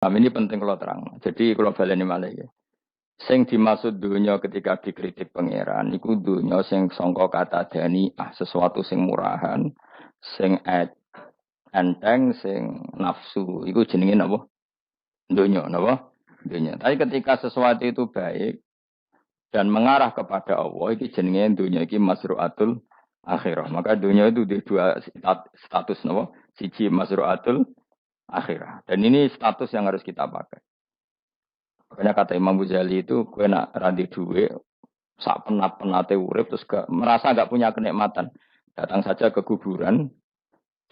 paham ini penting kalau terang. Jadi kalau baleni malih ya. Sing dimaksud dunya ketika dikritik pangeran iku dunya sing sangka kata dani sesuatu sing murahan, sing enteng, sing nafsu. Iku jenenge napa? Dunya napa? Dunya. Tapi ketika sesuatu itu baik dan mengarah kepada Allah iki jenenge dunya iki masruatul akhirah. Maka dunya itu di dua status napa? Siji masruatul akhirah. Dan ini status yang harus kita pakai. Makanya kata Imam Ghazali itu, gue nak randi duwe, sak penat-penate urip, terus merasa gak punya kenikmatan. Datang saja ke kuburan,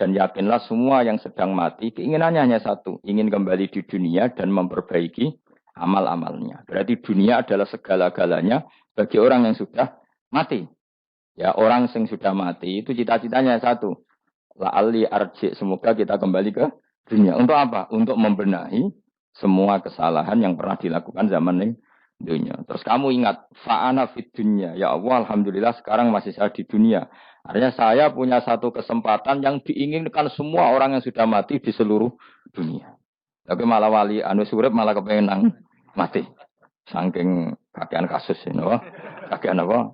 dan yakinlah semua yang sedang mati, keinginannya hanya satu, ingin kembali di dunia dan memperbaiki amal-amalnya. Berarti dunia adalah segala-galanya bagi orang yang sudah mati. Ya, orang yang sudah mati itu cita-citanya satu. La'ali arji, semoga kita kembali ke dunia. Untuk apa? Untuk membenahi semua kesalahan yang pernah dilakukan zaman ini dunia. Terus kamu ingat, fa'ana fid dunya. Ya Allah, alhamdulillah sekarang masih saya di dunia. Artinya saya punya satu kesempatan yang diinginkan semua orang yang sudah mati di seluruh dunia. Tapi malah wali anu surip malah kepengen nang mati. Saking kakean kasus ini, kakean apa?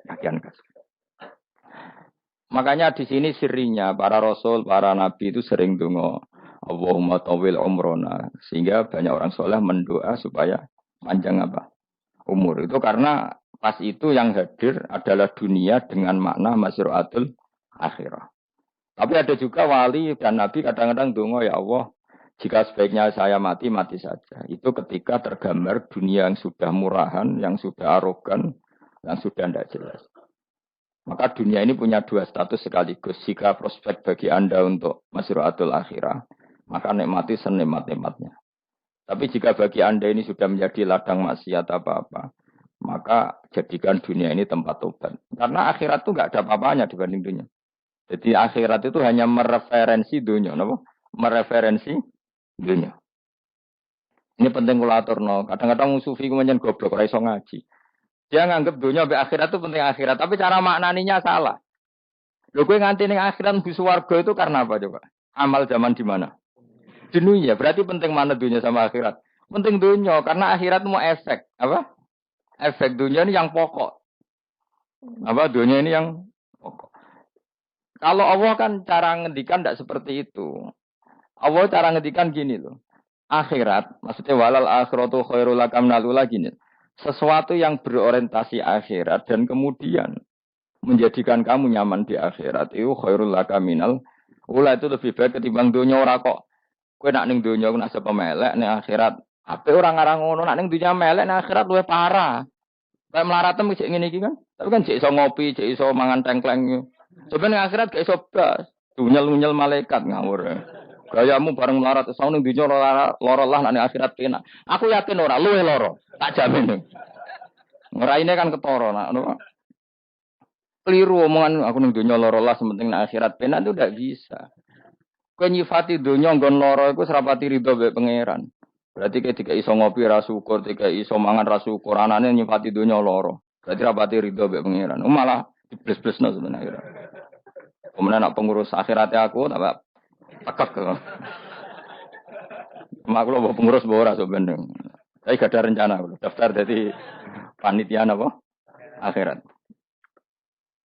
Kakean kasus. Makanya di sini sirinya para rasul, para nabi itu sering donga Allahumma tawil umrona, sehingga banyak orang soleh mendoa supaya panjang apa umur. Itu karena pas itu yang hadir adalah dunia dengan makna masruatul akhirah. Tapi ada juga wali dan nabi kadang-kadang donga, ya Allah, jika sebaiknya saya mati, mati saja. Itu ketika tergambar dunia yang sudah murahan, yang sudah arogan, yang sudah tidak jelas. Maka dunia ini punya dua status sekaligus. Jika prospek bagi Anda untuk masruatul akhirah, maka nikmati senikmat-nikmatnya. Tapi jika bagi Anda ini sudah menjadi ladang maksiat apa-apa, maka jadikan dunia ini tempat tobat. Karena akhirat itu nggak ada apa-apanya dibanding dunia. Jadi akhirat itu hanya mereferensi dunia, apa? Mereferensi dunia. Ini penting kula aturno. Kadang-kadang sufi kemudian goblok ora iso ngaji. Dia nganggep dunia sampai akhirat itu penting akhirat, tapi cara maknaninya salah. Lho kowe nganti ning akhirat mlebu swarga itu karena apa coba? Amal zaman di mana? Di dunia. Berarti penting mana dunia sama akhirat? Penting dunia karena akhirat mau efek, apa? Efek dunia ini yang pokok. Apa dunia ini yang pokok. Kalau Allah kan cara ngendikan tidak seperti itu. Allah cara ngendikan gini loh. Akhirat, maksudnya walal akhiratu khairul lakam nalula gini. Sesuatu yang berorientasi akhirat dan kemudian menjadikan kamu nyaman di akhirat itu khairul lakaminal ula itu lebih baik ketimbang dunia ora kok kowe nak ning dunia nak sepe melek ning akhirat ape orang ngarang ngono nak ning dunia melek ning akhirat luwih parah kayak melaratem cek ngene iki kan tapi kan cek iso ngopi cek iso mangan tengkleng coba ning akhirat gak iso blas dunyel-dunyel malaikat ngawur gayamu bareng melarat iso ning dunia lara lah nak ning akhirat kena aku yakin ora luwih lara tak jamin ngeraine kan ketara nak keliru omongan aku ning donya lara lah sementing nang akhirat penak itu ndak bisa. Kowe nyifati donya nggon lara iku serapati rido mbek pangeran. Berarti ketika iso ngopi ra syukur, ketika iso mangan ra syukur, anane nyifati donya lara. Berarti rapati rido mbek pangeran. Malah dibles-blesno sebenarnya. Kemudian nak pengurus akhiratnya aku tak tekek. Mak kula pengurus ora sebenarnya. Saya gak ada rencana daftar jadi panitia apa? Akhirat.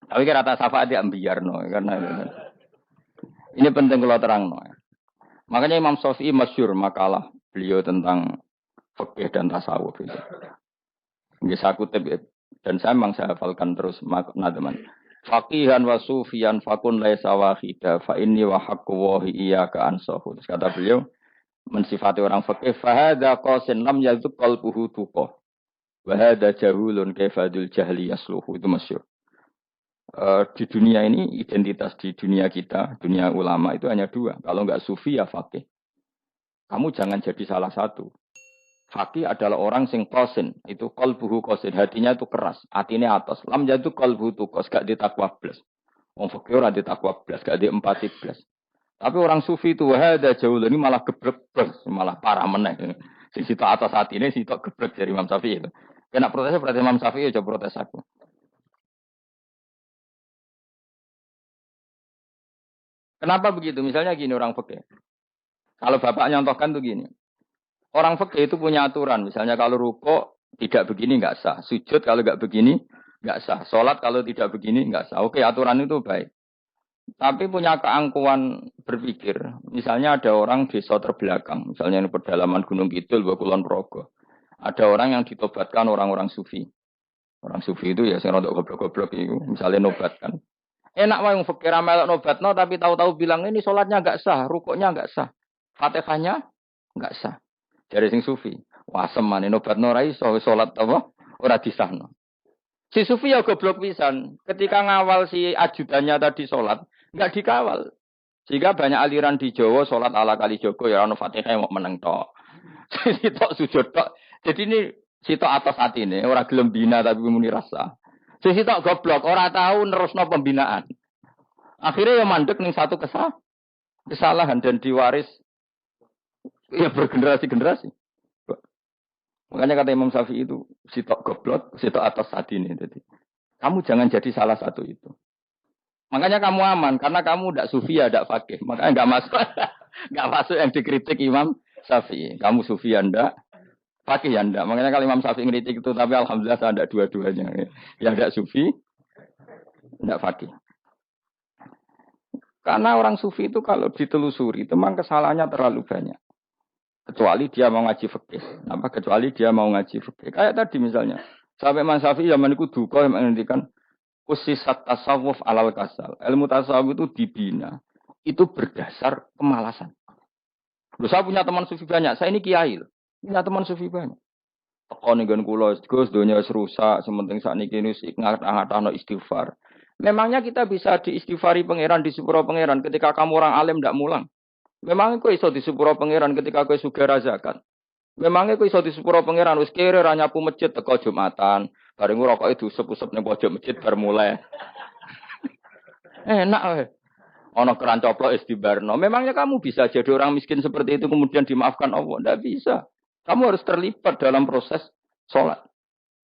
Tapi kira rata syafaat dia ambiar karena ini penting kalau terang Makanya Imam Syafi'i masyhur makalah beliau tentang fikih dan tasawuf itu. Ini saya kutip dan saya memang saya hafalkan terus makna teman. Faqihan wa sufiyan fakun laisa wahida fa inni wa haqqu wa iyyaka ansahu. Kata beliau mensifati orang fikih fa hadza qasin lam yazuk qalbuhu tuqa. Wa hadza jahulun kaifadul jahli yasluhu itu masyhur. Di dunia ini identitas di dunia kita, dunia ulama itu hanya dua. Kalau enggak sufi ya fakih. Kamu jangan jadi salah satu. Fakih adalah orang sing qasin, itu qalbuhu qasin, hatinya itu keras, hatinya atas. Lam jadu qalbuhu tuqas, gak ditakwa blas. Wong fakih ora ditakwa blas, gak di empati blas. Tapi orang sufi itu ada jauh ini malah geblek blas, malah parah meneh. Sing sitok atas hatine sitok geblek dari Imam Syafi'i itu. Kena protesnya berarti Imam Syafi'i aja protes aku. Kenapa begitu? Misalnya gini orang fikih. Kalau bapak nyontohkan tuh gini. Orang fikih itu punya aturan. Misalnya kalau rukuk tidak begini nggak sah. Sujud kalau nggak begini nggak sah. Sholat kalau tidak begini nggak sah. Oke, aturan itu baik. Tapi punya keangkuhan berpikir. Misalnya ada orang desa terbelakang. Misalnya di pedalaman Gunung Kidul, Kulon Progo. Ada orang yang ditobatkan orang-orang sufi. Orang sufi itu ya sing rodok goblok-goblok itu. Misalnya nobat kan. Enak wae wong fikir melok nobatno tapi tahu-tahu bilang ini sholatnya nggak sah, rukuknya nggak sah, Fatihahnya nggak sah. Dari sing sufi. Wah semane nobatno ora iso salat apa ora disahno. Si sufi ya goblok pisan. Ketika ngawal si ajudannya tadi sholat, nggak dikawal. Sehingga banyak aliran di Jawa sholat ala kali Joko ya ono Fatihah mau meneng tok. Sitok sujud tok. Jadi ini sitok atas hati ini orang gelem bina tapi muni rasa. Sitok goblok ora tahu nerusno pembinaan. Akhirnya ya mandek ning satu kesalahan dan diwaris ya bergenerasi-generasi. Makanya kata Imam Syafi'i itu sitok goblok, sitok atas hati ini. Jadi kamu jangan jadi salah satu itu. Makanya kamu aman karena kamu tidak sufi ya tidak fakih. Makanya nggak masuk nggak masuk yang dikritik Imam Syafi'i. Kamu sufi ya ndak, fakih ya ndak. Makanya kalau Imam Syafi'i ngeritik itu tapi alhamdulillah saya tidak dua-duanya. Yang tidak sufi, tidak fakih. Karena orang sufi itu kalau ditelusuri itu memang kesalahannya terlalu banyak. Kecuali dia mau ngaji fikih. Kecuali dia mau ngaji fikih. Kayak tadi misalnya. Sampai Imam Syafi'i zaman itu duka yang menghentikan usisat tasawuf alal kasal. Ilmu tasawuf itu dibina. Itu berdasar kemalasan. Loh, saya punya teman sufi banyak. Saya ini kiai. Punya teman sufi banyak. Tekon dengan kulo, Gus, dunia rusak. Sementing saat ini ngat-ngat istighfar. Memangnya kita bisa diistighfari pangeran di sepuro pangeran ketika kamu orang alim tidak mulang. Memangnya kok iso di sepuro pangeran ketika kau sugih zakat. Memangnya kok iso di sepuro pangeran wis kere ra nyapu masjid teko Jumatan. Bareng rokok itu usep-usep ning pojok masjid bar mulai. Enak weh. Ana keran coplok istibarno. Memangnya kamu bisa jadi orang miskin seperti itu kemudian dimaafkan Allah? Tidak bisa. Kamu harus terlibat dalam proses sholat.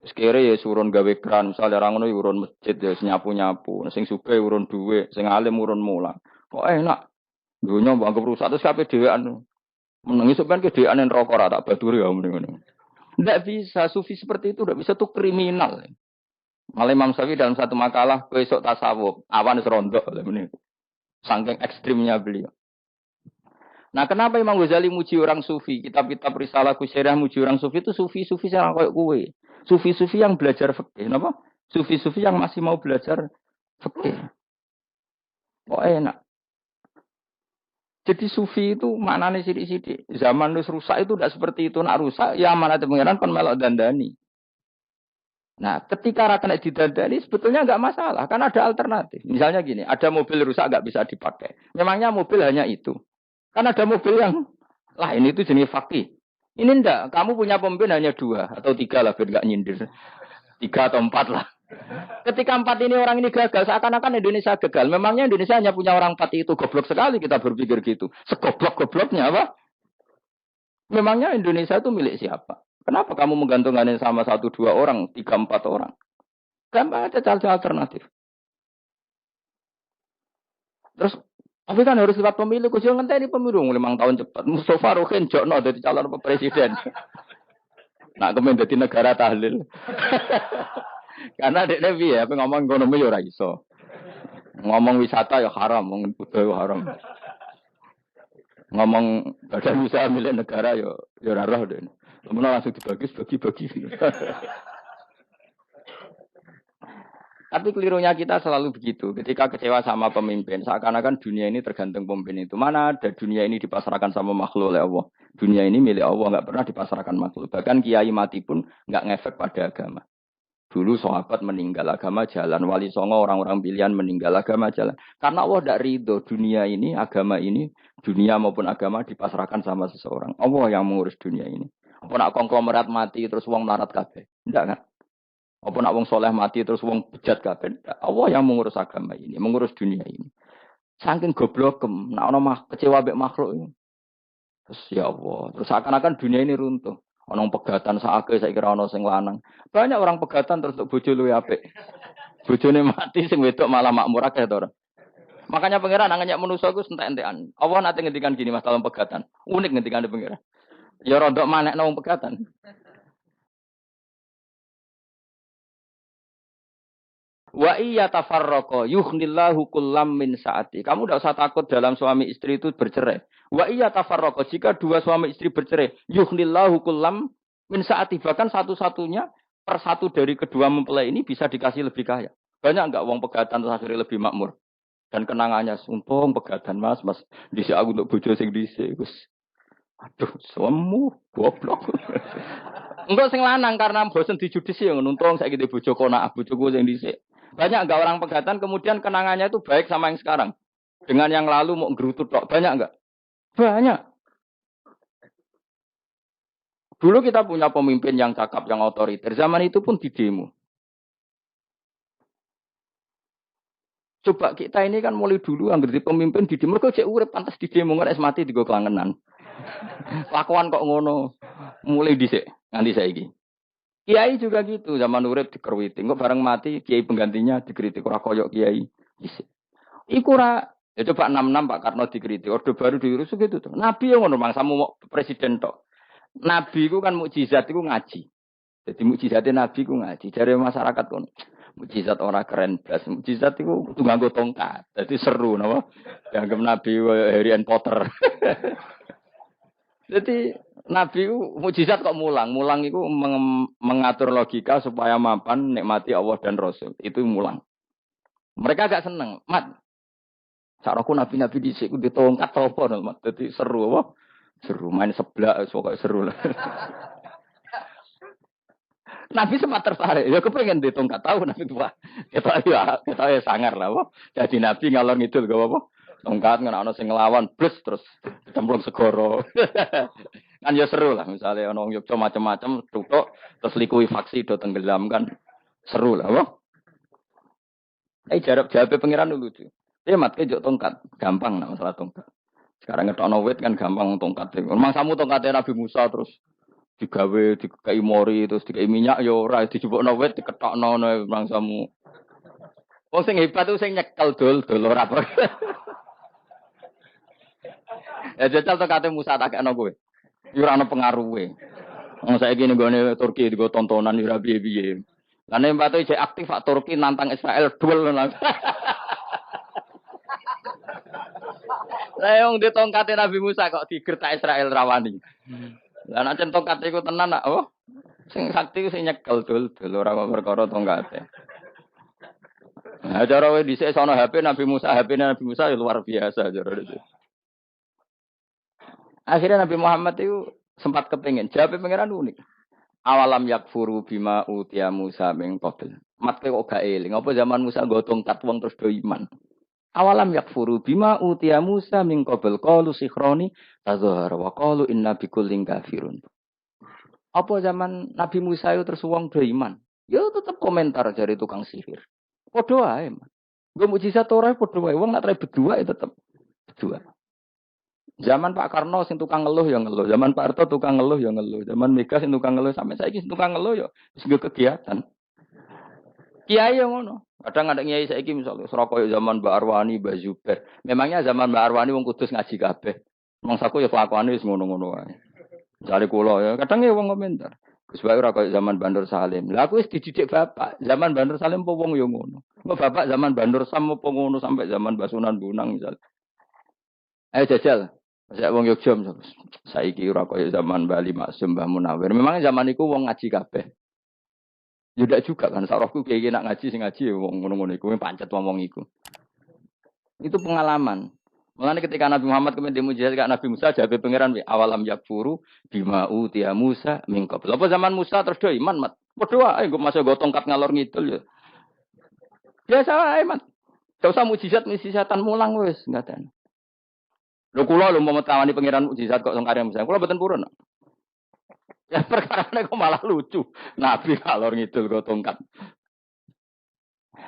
Sekiranya ya urun gawe keran, misalnya orang ngono urun masjid ya nyapu-nyapu, sing sugih urun duwe, sing alim urun mulang. Kok enak? Dunya mbok anggap rusak terus kabeh dhewean. Menengi sampean ke dhewean neraka ora tak baduri ya mrene. Ndak bisa, sufi seperti itu ndak bisa tuh kriminal. Malah Imam Syafi'i dalam satu makalah besok tasawuf, awan wis rondok ngene. Saking ekstrimnya beliau. Nah, kenapa Imam Ghazali muji orang sufi? Kitab-kitab risalah kusyirah muji orang sufi itu sufi-sufi yang kayak kowe. Sufi-sufi yang belajar fikih, napa? Sufi-sufi yang masih mau belajar fikih. Kok enak. Jadi sufi itu maknanya sidik-sidik. Zaman wis rusak itu tidak seperti itu. Nak rusak, ya amanat pengiran kan melok dandani. Nah, ketika rakan didandani sebetulnya nggak masalah, kan ada alternatif. Misalnya gini, ada mobil rusak nggak bisa dipakai. Memangnya mobil hanya itu. Kan ada mobil yang lain itu jenis fakih. Ini enggak, kamu punya pemimpin hanya 2 atau 3 lah, biar nggak nyindir. 3 atau 4 lah. Ketika 4 ini orang ini gagal, seakan-akan Indonesia gagal. Memangnya Indonesia hanya punya orang 4 itu, goblok sekali kita berpikir gitu. Segoblok-gobloknya apa? Memangnya Indonesia itu milik siapa? Kenapa kamu menggantungkannya sama 1-2 orang, 3-4 orang? Gampang aja cari alternatif. Terus, tapi kan harus lewat pemilu. Kusil ngenteni pemilu 5 tahun cepat. Mustafa Rohin Jokno jadi calon presiden. Nak kemen jadi negara tahlil. Karena dek Nabi ya, ngomong ekonomi ya ora iso. Ngomong wisata ya haram, ngomong budaya haram. Ngomong badan usaha milik negara ya ora roh deh. Kemudian langsung dibagi-bagi. Tapi kelirunya kita selalu begitu. Ketika kecewa sama pemimpin, seakan-akan dunia ini tergantung pemimpin itu. Mana ada dunia ini dipasarkan sama makhluk oleh Allah. Dunia ini milik Allah, nggak pernah dipasarkan makhluk. Bahkan kiai mati pun nggak ngefek pada agama. Dulu sahabat meninggal agama jalan, wali songo orang-orang pilihan meninggal agama jalan. Karena Allah tidak ridho dunia ini, agama ini, dunia maupun agama dipasrahkan sama seseorang. Allah yang mengurus dunia ini. Apa nak konglomerat mati terus wong melarat kabeh? Tidak kan? Apa nak wong soleh mati terus wong bejat kabeh? Allah yang mengurus agama ini, mengurus dunia ini. Saking goblokem, nak ono kecewa mbek makhluk ini. Terus ya Allah, terus seakan-akan dunia ini runtuh. Ono pegatan sakake saya kira ono sing lanang. Banyak orang pegatan terus untuk bojo luwe apik. Bojone mati sing wedok malah makmur akeh to ora. Makanya pangeran angannya manusa iku entek-entekan. Allah nanti ngendikan gini Mas dalam pegatan. Unik ngendikan pangeran. Ya rodok manekno wong pegatan. Wa iya tafarraqa yughnillahu kullam min saati. Kamu tidak usah takut dalam suami istri itu bercerai. Wa iya tafarraqa jika dua suami istri bercerai, yughnillahu kullam min saati. Bahkan satu-satunya per satu dari kedua mempelai ini bisa dikasih lebih kaya. Banyak enggak uang pegatan terus akhirnya lebih makmur. Dan kenangannya sumpung pegatan mas dhisik aku untuk bojo sing dhisik Gus. Aduh, semu goblok. Enggak sing lanang karena bosen dijudisi yang nuntung saya gitu bojo konak bojoku sing dhisik. Banyak enggak orang pegatan kemudian kenangannya itu baik sama yang sekarang. Dengan yang lalu mau gerutut tok. Banyak enggak? Banyak. Dulu kita punya pemimpin yang cakap, yang otoriter. Zaman itu pun di demo. Coba kita ini kan mulai dulu anggar di pemimpin di demo kok cek urip pantas di demo nggak mati di kelangenan. Lakuan kok ngono. Mulai dhisik nganti saiki. Kiai juga gitu, zaman urip dikerwiti. Kok bareng mati kiai penggantinya dikritik ora koyok kiai. Dhisik. Iku ora ya coba 66 Pak Karno dikritik. Orde baru diurus gitu tuh. Nabi yang ngono mangsamu mau presiden tok. Nabi ku kan mukjizat iku ngaji. Jadi mukjizatnya Nabi ku ngaji. Dari masyarakat kon mukjizat orang keren blas. Mukjizat itu kudu nganggo tongkat. Jadi seru napa? Dianggap Nabi Harry Potter. Jadi Nabi itu mukjizat kok mulang. Mulang itu mengatur logika supaya mapan nikmati Allah dan Rasul. Itu mulang. Mereka agak seneng. Mat, caraku Nabi-Nabi dhisik ku ditongkat apa Mat. Jadi seru apa? Seru main seblak pokoknya seru lah. Nabi sempat tertarik. Ya kepengen ditongkat tahu Nabi tua. Kita ya sangar lah. Wah. Jadi Nabi ngalor ngidul gak apa. Tongkat ngene ana sing nglawan blus terus cemplung segoro. Kan ya seru lah misalnya ana wong Yogya macam-macam tutuk terus likuifaksi do tenggelam kan seru lah. Wah. Jawab pengiran dulu lucu. Dia matke jok tongkat, gampang nah masalah tongkat. Sekarang ngetokno wit kan gampang tongkat. Memang samu tongkatnya Nabi Musa terus digawe dikai mori terus dikai minyak ya ora dijupukno wit diketokno mangsamu. Wong sing hebat itu sing nyekel dol ora apa. Ya jajal tokate Musa tak kena kowe. Yo ora ono pengaruhe. Wong saiki ning gone Turki digo tontonan yo ora piye-piye. Lah nek mbate isih aktif Pak Turki nantang Israel duel. Lah wong di tongkate Nabi Musa kok digertak Israel rawani. Lah nek tongkat iku tenan nak oh sing sakti sing nyekel dul ora perkara tongkate. Nah cara wae dhisik sono HP Nabi Musa ya luar biasa cara itu. Akhirnya Nabi Muhammad itu sempat kepengin jawab pangeran unik. Awalam yakfuru bima utiya Musa min qabl. Matke kok gak eling apa zaman Musa nggo tongkat wong terus do iman. Awalam yakfuru bima utiya Musa min qabl qalu sikhroni tazahara wa qalu inna bikullin kafirun. Apa zaman Nabi Musa itu terus wong do iman? Ya tetep komentar dari tukang sihir. Padha wae. Nggo mukjizat ora padha wae wong nak tre berdua ya tetep berdua. Zaman Pak Karno sing tukang ngeluh ya ngeluh, zaman Pak Harto tukang ngeluh ya ngeluh, zaman Mega sing tukang ngeluh sampai saiki sing tukang ngeluh ya wis kegiatan. Kiai yang ngono. Kadang ada kiai saiki misalnya Surabaya zaman Mbak Arwani, Mbak Zubair. Memangnya zaman Mbak Arwani wong kudus ngaji kabeh. Mangsaku ya kelakuane wis ngono-ngono wae. Jare kula ya, kadang ya wong komentar. Gus Bae ora koyo zaman Bandur Salim. Lah aku wis dididik bapak, zaman Bandur Salim apa wong ya ngono. Mbok bapak zaman Bandur Sam apa ngono sampai zaman Basunan Bunang misal. Ayo jajal. Saya wong Yogya saiki ora koyo zaman Bali Maksum Mbah Munawir. Memangnya zaman iku wong ngaji kabeh. Ya ndak juga kan sarahku kiai nak ngaji sing ngaji wong ngono-ngono iku pancet wong iku. Itu pengalaman. Mulane ketika Nabi Muhammad kemudian mujizat ke Nabi Musa jawab pangeran awalam yakfuru bima utiya Musa min qabl. Apa zaman Musa terus do iman mat. Padha wae engko masuk go tongkat ngalor ngidul ya. Biasa wae mat. Gak usah mujizatan mulang wis ngaten. Lho kula lho mau tawani pangeran mukjizat kok sangkare Musa. Kula mboten purun. Ya perkarane kok malah lucu. Nabi kalor ngidul go tongkat.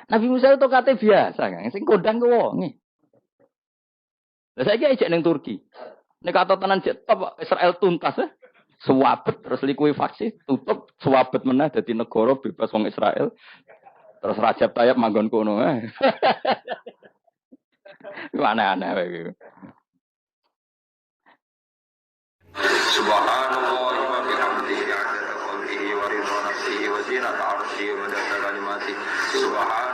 Nabi Musa itu tongkate biasa kan, sing kondang ku wonge. Lah saiki ejek ning Turki. Nek kata tenan jek top Israel tuntas ya. Suwabet terus likuifaksi, tutup suwabet meneh dadi negara bebas wong Israel. Terus Rajab Tayyip manggon kono. Aneh-aneh wae. Subhanallah wa bihamdihi 'adada khalqihi wa ridha nafsihi wa zinata 'arsyihi wa midada kalimatihi. Subhanallah